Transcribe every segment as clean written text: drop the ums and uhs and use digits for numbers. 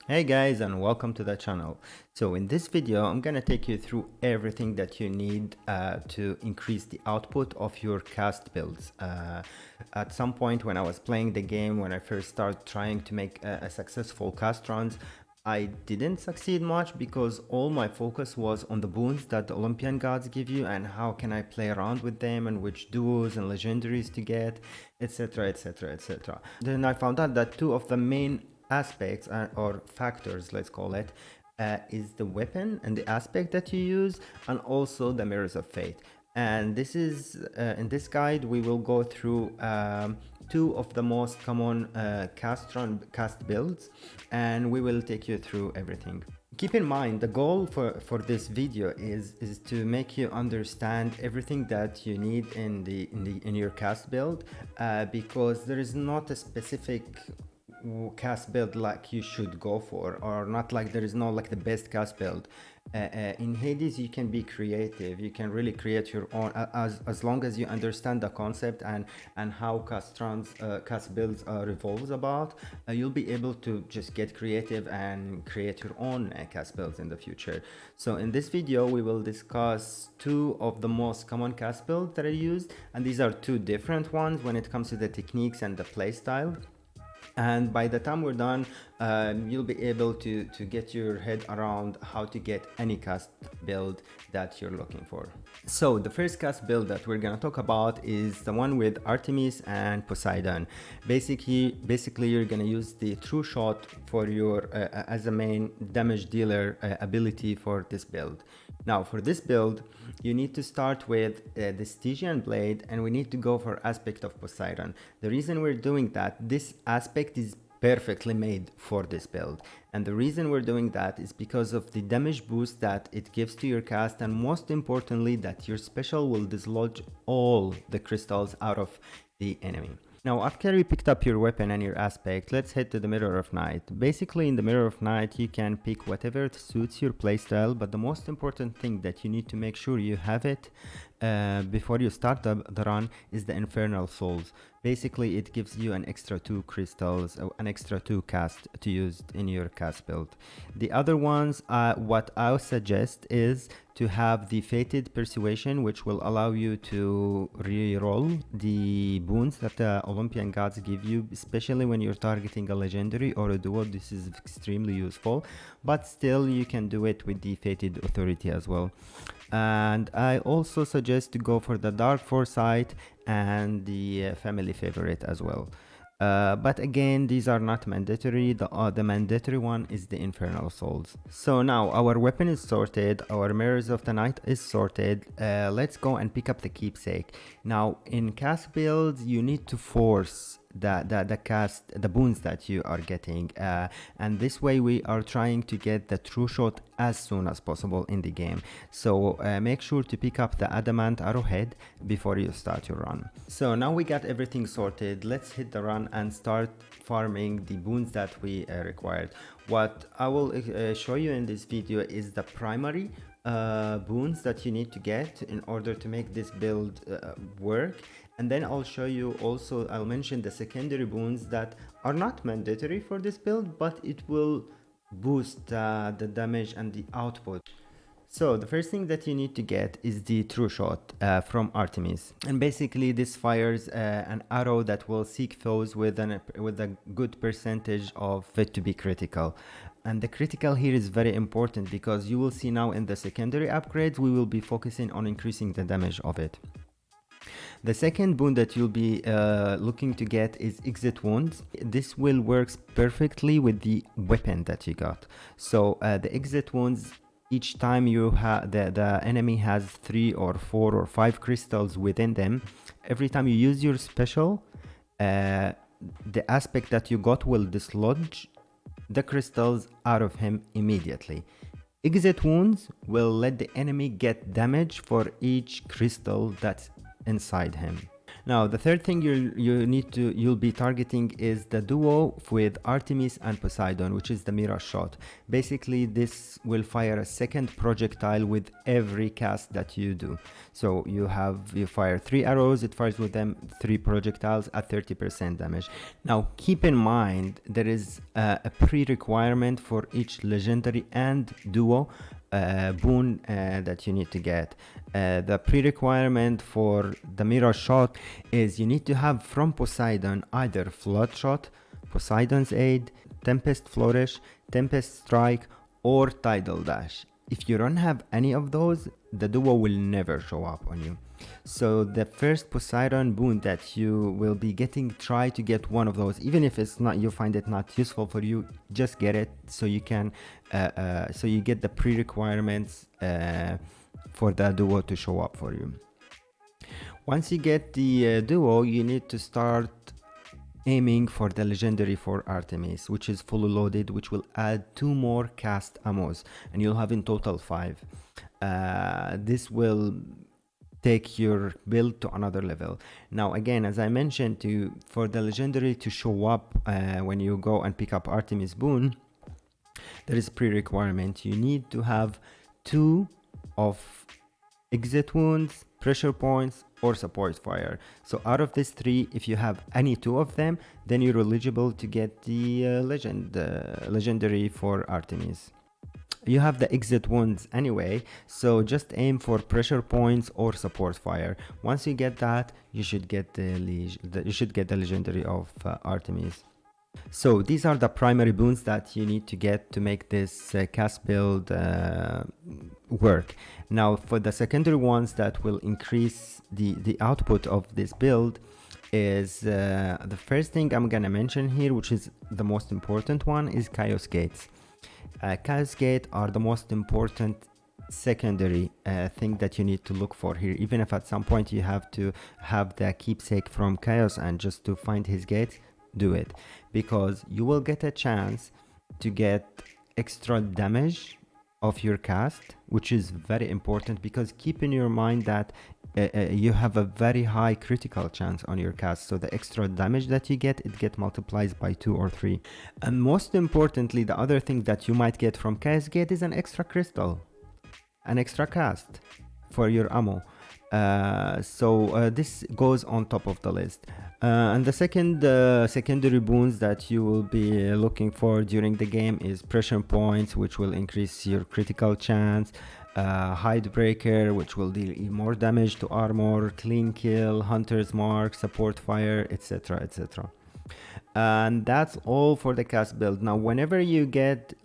Hey guys, and welcome to the channel. So in this video I'm gonna take you through everything that you need to increase the output of your cast builds. At some point when I was playing the game, when I first started trying to make a successful cast runs, I didn't succeed much because all my focus was on the boons that the Olympian gods give you and how can I play around with them and which duos and legendaries to get, etc, etc, etc. Then I found out that two of the main aspects or factors, let's call it, is the weapon and the aspect that you use, and also the mirrors of fate. And this is in this guide we will go through two of the most common cast builds, and we will take you through everything. Keep in mind the goal for this video is to make you understand everything that you need in your cast build, because there is not a specific cast build like you should go for, or not like there is no like the best cast build. In Hades you can be creative, you can really create your own, as long as you understand the concept and how cast builds revolves about. You'll be able to just get creative and create your own cast builds in the future. So in this video we will discuss two of the most common cast builds that I use, and these are two different ones when it comes to the techniques and the playstyle. And by the time we're done, you'll be able to get your head around how to get any cast build that you're looking for. So the first cast build that we're gonna talk about is the one with Artemis and Poseidon. Basically you're gonna use the true shot for your as a main damage dealer ability for this build. Now for this build you need to start with the Stygian blade, and we need to go for aspect of Poseidon. The reason we're doing that, this aspect is perfectly made for this build, and the reason we're doing that is because of the damage boost that it gives to your cast, and most importantly that your special will dislodge all the crystals out of the enemy. Now, after you picked up your weapon and your aspect, let's head to the Mirror of Night. Basically, in the Mirror of Night, you can pick whatever suits your playstyle, but the most important thing that you need to make sure you have it before you start the run is the Infernal Souls. Basically, it gives you an extra 2 crystals, an extra 2 cast to use in your cast build. The other ones, what I would suggest is to have the Fated Persuasion, which will allow you to re-roll the boons that the Olympian gods give you, especially when you're targeting a legendary or a duo. This is extremely useful, but still you can do it with the Fated Authority as well. And I also suggest to go for the Dark Foresight and the family favorite as well. But again, these are not mandatory. The mandatory one is the Infernal Souls. So now our weapon is sorted, our Mirrors of the Night is sorted. Let's go and pick up the Keepsake. Now in cast builds you need to force the boons that you are getting, and this way we are trying to get the true shot as soon as possible in the game. So make sure to pick up the adamant arrowhead before you start your run. So now we got everything sorted, let's hit the run and start farming the boons that we required. What I will show you in this video is the primary boons that you need to get in order to make this build work, and then I'll show you also, I'll mention the secondary boons that are not mandatory for this build, but it will boost the damage and the output. So the first thing that you need to get is the true shot from Artemis, and basically this fires an arrow that will seek foes with a good percentage of it to be critical. And the critical here is very important because you will see now in the secondary upgrades we will be focusing on increasing the damage of it. The second boon that you'll be looking to get is Exit Wounds. This will work perfectly with the weapon that you got. So the Exit Wounds, each time you have the enemy has 3 or 4 or 5 crystals within them, every time you use your special, the aspect that you got will dislodge the crystals out of him immediately. Exit Wounds will let the enemy get damage for each crystal that's inside him. Now, the third thing you'll be targeting is the duo with Artemis and Poseidon, which is the mirror shot. Basically, this will fire a second projectile with every cast that you do. So you fire 3 arrows, it fires with them 3 projectiles at 30% damage. Now, keep in mind there is a pre-requirement for each legendary and duo boon that you need to get. The pre-requirement for the mirror shot is you need to have from Poseidon either Flood Shot, Poseidon's Aid, Tempest Flourish, Tempest Strike, or Tidal Dash. If you don't have any of those, the duo will never show up on you. So the first Poseidon boon that you will be getting, try to get one of those. Even if it's not, you find it not useful for you, just get it so you can so you get the pre-requirements for the duo to show up for you. Once you get the duo, you need to start aiming for the legendary for Artemis, which is fully loaded, which will add 2 more cast ammos, and you'll have in total 5. This will take your build to another level. Now again, as I mentioned, for the legendary to show up when you go and pick up Artemis boon, there is pre-requirement. You need to have 2 of exit wounds, pressure points, or support fire. So out of these 3, if you have any 2 of them, then you're eligible to get the legendary for Artemis. You have the exit wounds anyway, so just aim for pressure points or support fire. Once you get that, you should get the legendary of Artemis. So these are the primary boons that you need to get to make this cast build work. Now for the secondary ones that will increase the output of this build is the first thing I'm gonna mention here, which is the most important one, is Chaos Gates. Chaos Gate are the most important secondary thing that you need to look for here. Even if at some point you have to have the keepsake from Chaos and just to find his gates, do it, because you will get a chance to get extra damage of your cast, which is very important, because keep in your mind that you have a very high critical chance on your cast, so the extra damage that you get, it multiplies by 2 or 3. And most importantly, the other thing that you might get from Chaos Gate is an extra crystal, an extra cast for your ammo. So this goes on top of the list. And the second secondary boons that you will be looking for during the game is pressure points, which will increase your critical chance, hide breaker, which will deal more damage to armor, clean kill, hunter's mark, support fire, etc, etc. And that's all for the cast build. Now whenever you get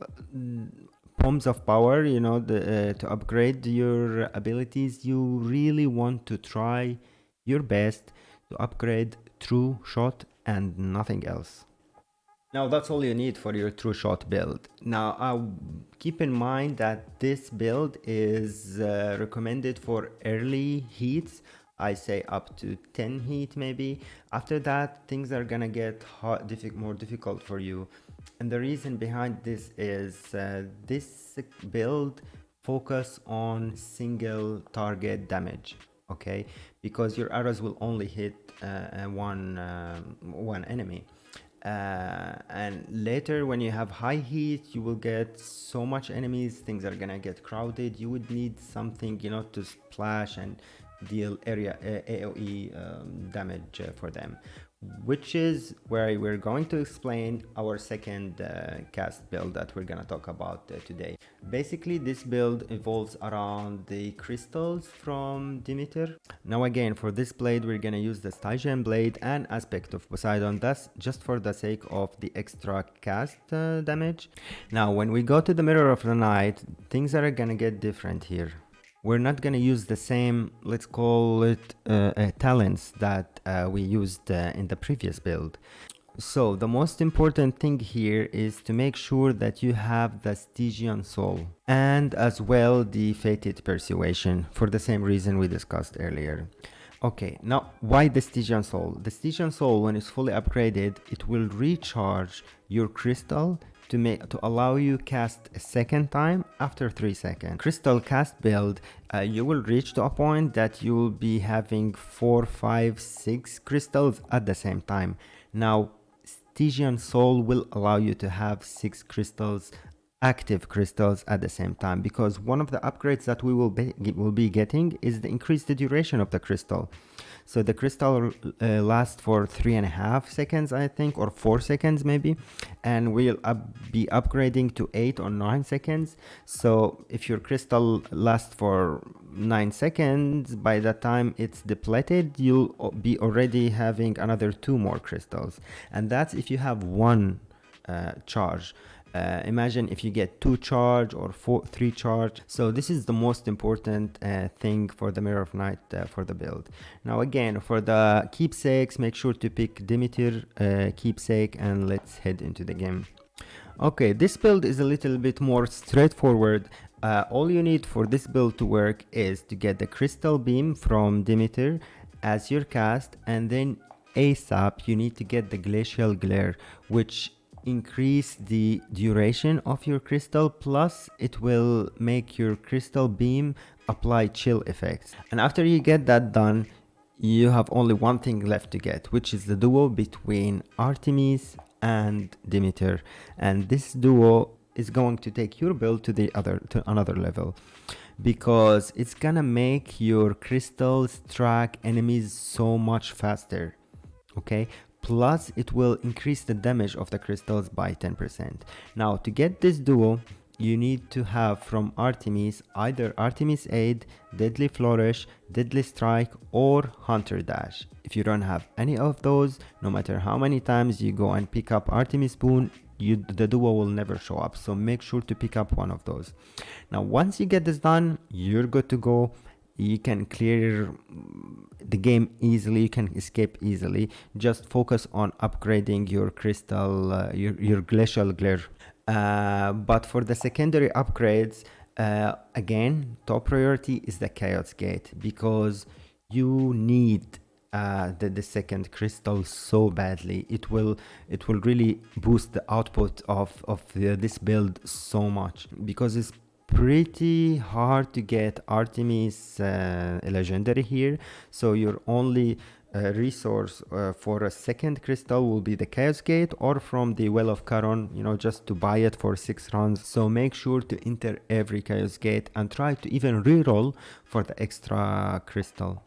bombs of power, you know, to upgrade your abilities, you really want to try your best to upgrade True Shot and nothing else. Now that's all you need for your True Shot build. Now keep in mind that this build is recommended for early heats. I say up to 10 heat maybe. After that, things are gonna get more difficult for you. And the reason behind this is this build focus on single target damage, okay? Because your arrows will only hit one enemy. And later when you have high heat, you will get so much enemies, things are gonna get crowded. You would need something, you know, to splash and deal area AoE damage for them, which is where we're going to explain our second cast build that we're gonna talk about today. Basically, this build evolves around the crystals from Demeter. Now again, for this blade, we're gonna use the Stygian blade and aspect of Poseidon. That's just for the sake of the extra cast damage. Now, when we go to the Mirror of the Night, things are gonna get different here. We're not going to use the same, let's call it, talents that we used in the previous build. So the most important thing here is to make sure that you have the Stygian Soul and as well the Fated Persuasion, for the same reason we discussed earlier. Okay, now why the Stygian Soul? The Stygian Soul, when it's fully upgraded, it will recharge your crystal to allow you cast a second time after 3 seconds. Crystal cast build, you will reach to a point that you will be having 4, 5, 6 crystals at the same time. Now Stygian Soul will allow you to have 6 crystals, active crystals at the same time, because one of the upgrades that we will be getting is the increased duration of the crystal. So the crystal lasts for 3.5 seconds, I think, or 4 seconds maybe, and we'll be upgrading to 8 or 9 seconds. So if your crystal lasts for 9 seconds, by the time it's depleted, you'll be already having another 2 more crystals, and that's if you have 1 charge. Imagine if you get 2 charge or 3 charge. So this is the most important thing for the Mirror of Night for the build. Now again, for the keepsakes, make sure to pick Demeter keepsake, and let's head into the game. Okay, this build is a little bit more straightforward. All you need for this build to work is to get the crystal beam from Demeter as your cast, and then ASAP you need to get the glacial glare, which increase the duration of your crystal, plus it will make your crystal beam apply chill effects. And after you get that done, you have only one thing left to get, which is the duo between Artemis and Demeter, and this duo is going to take your build to another level, because it's gonna make your crystals track enemies so much faster. Okay, plus it will increase the damage of the crystals by 10%. Now to get this duo, you need to have from Artemis either Artemis Aid, Deadly Flourish, Deadly Strike, or Hunter Dash. If you don't have any of those, no matter how many times you go and pick up Artemis Boon, the duo will never show up, so make sure to pick up one of those. Now once you get this done, you're good to go. You can clear the game easily, you can escape easily. Just focus on upgrading your crystal, your glacial glare. But for the secondary upgrades, again, top priority is the Chaos Gate, because you need the second crystal so badly. It will really boost the output of this build so much, because it's pretty hard to get Artemis legendary here. So your only resource for a second crystal will be the Chaos Gate, or from the Well of Charon, you know, just to buy it for 6 runs. So make sure to enter every Chaos Gate and try to even reroll for the extra crystal.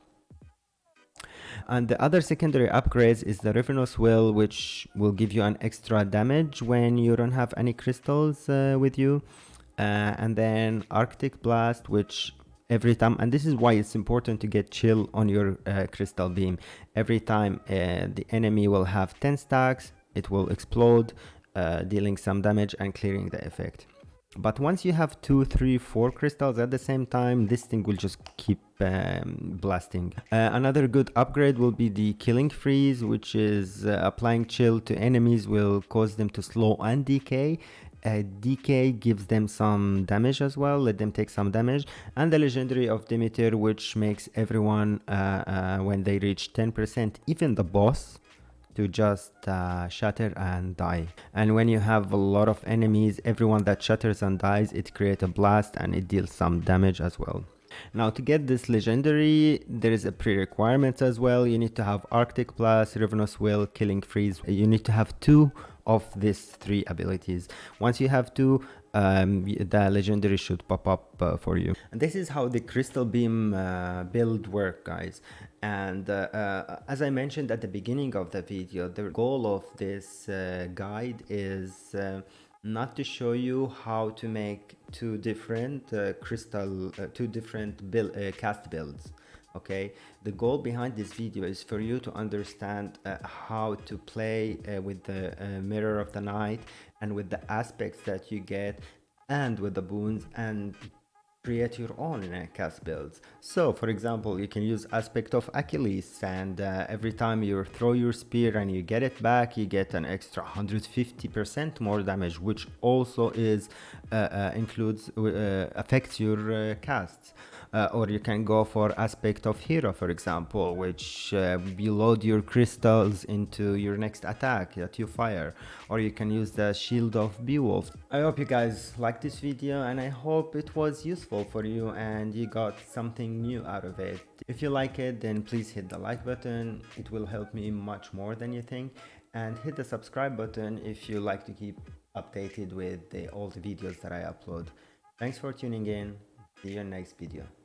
And the other secondary upgrades is the Ravenous Will, which will give you an extra damage when you don't have any crystals with you. And then Arctic Blast, which every time, and this is why it's important to get chill on your crystal beam. Every time the enemy will have 10 stacks, it will explode, dealing some damage and clearing the effect. But once you have 2, 3, 4 crystals at the same time, this thing will just keep blasting. Another good upgrade will be the Killing Freeze, which is applying chill to enemies will cause them to slow and decay. Decay gives them some damage as well, let them take some damage. And the Legendary of Demeter, which makes everyone when they reach 10%, even the boss, to just shatter and die. And when you have a lot of enemies, everyone that shatters and dies, it creates a blast and it deals some damage as well. Now to get this legendary, there is a pre-requirement as well. You need to have Arctic Blast, Ravenous Will, Killing Freeze. You need to have 2 of these 3 abilities. Once you have 2, the legendary should pop up for you. And this is how the crystal beam build work, guys. And as I mentioned at the beginning of the video, the goal of this guide is not to show you how to make 2 different cast builds. Okay, the goal behind this video is for you to understand how to play with the Mirror of the Night and with the aspects that you get and with the boons, and create your own cast builds. So for example, you can use aspect of Achilles, and every time you throw your spear and you get it back, you get an extra 150% more damage, which also is affects your casts. or you can go for aspect of hero, for example, which you load your crystals into your next attack that you fire, or you can use the shield of Beowulf. I hope you guys liked this video, and I hope it was useful for you and you got something new out of it. If you like it, then please hit the like button. It will help me much more than you think, and hit the subscribe button if you like to keep updated with all the videos that I upload. Thanks for tuning in. See you next video.